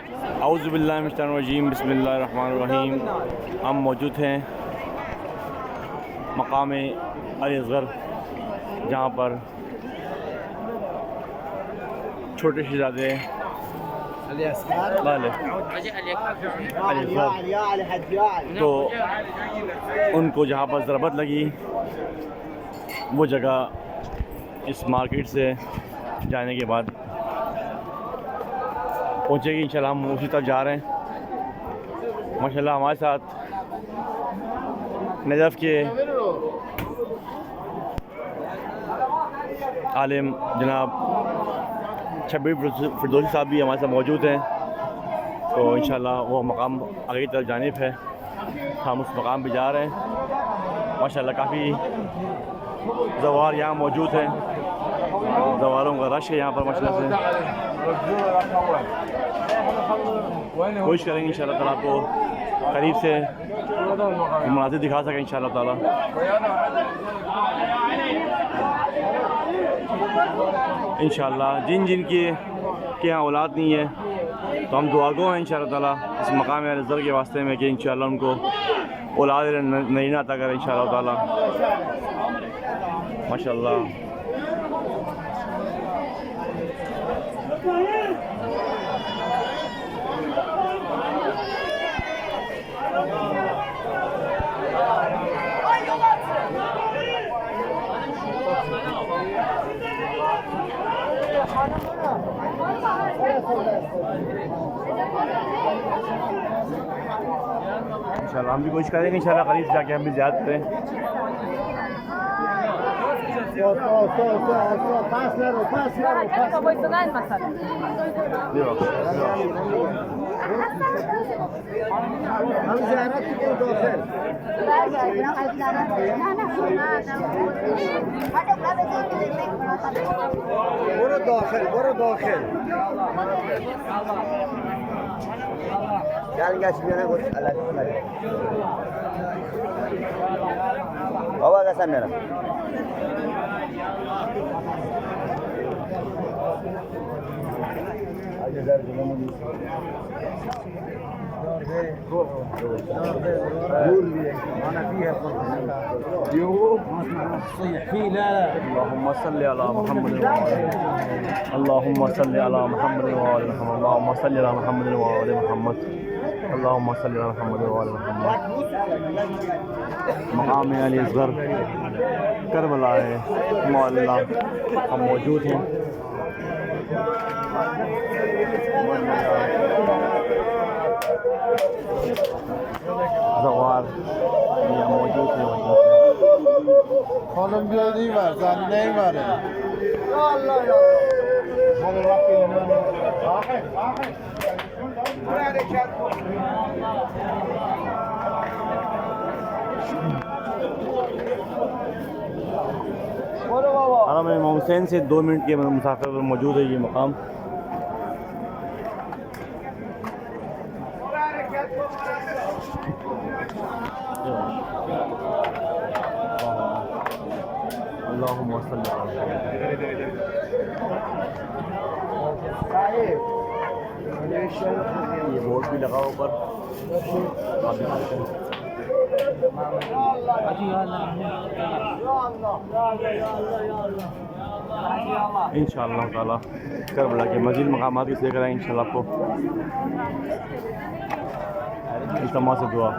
औज़ुबिल्लाहिमिनश्शैतानिर्रजीम बिस्मिल्लाहिर्रहमानिर्रहीम। हम मौजूद हैं मकाम अल-असग़र, जहाँ पर छोटे शहज़ादे तो उनको जहाँ पर ज़रबत लगी वो जगह इस मार्केट से जाने के बाद पहुँचेगी इंशाल्लाह। हम उसी तरफ जा रहे हैं। माशाल्लाह हमारे साथ नजफ़ के आलिम जनाब शब्बीर फिरदौसी साहब भी हमारे साथ मौजूद हैं। तो इंशाल्लाह वो मकाम आगे की तरफ जानिब है, हम उस मकाम पे जा रहे हैं। माशाल्लाह काफ़ी ज़वार यहाँ मौजूद हैं, ज़वारों का रश है यहाँ पर माशाल्लाह से। कोशिश करेंगे इंशाल्लाह ताला आपको करीब से मनाज़िर दिखा सकें इंशाल्लाह ताला। इंशाल्लाह जिन जिन के यहाँ औलाद नहीं है तो हम दुआगो हैं इंशाल्लाह ताला इस मकाम अल-असग़र के वास्ते में कि इंशाल्लाह उनको औलाद नहीं अता करें इंशाल्लाह ताला। माशाल्लाह इंशाल्लाह हम भी कोशिश करेंगे इंशाल्लाह करीब जाके हम भी ज़्यादा करें। अल्लाहुम्मा सल्ली अला मुहम्मद व अल्लाहुम्मा सल्ली अला मुहम्मद व अल्लाहुम्मा सल्ली अला मुहम्मद व मुहम्मद अल्लाहुम्मा सल्ली अला मुहम्मद व मुहम्मद। मकाम अल-असग़र करबला है मोहल्ला हम मौजूद हैं। ज़वार यहाँ मौजूद है। Kolombiya değil var, zani neyi var? हरम इमाम हुसैन से 2 मिनट के मुसाफिर पर मौजूद है ये मकाम। अल्लाहुम्मा सल्ली अला ये बोर्ड भी लगा ऊपर, आप भी देखते हैं। इंशाअल्लाह ताला करबला के मज़ीद मकामात की लेकर आए इंशाअल्लाह आपको। इस तमाम से दुआ।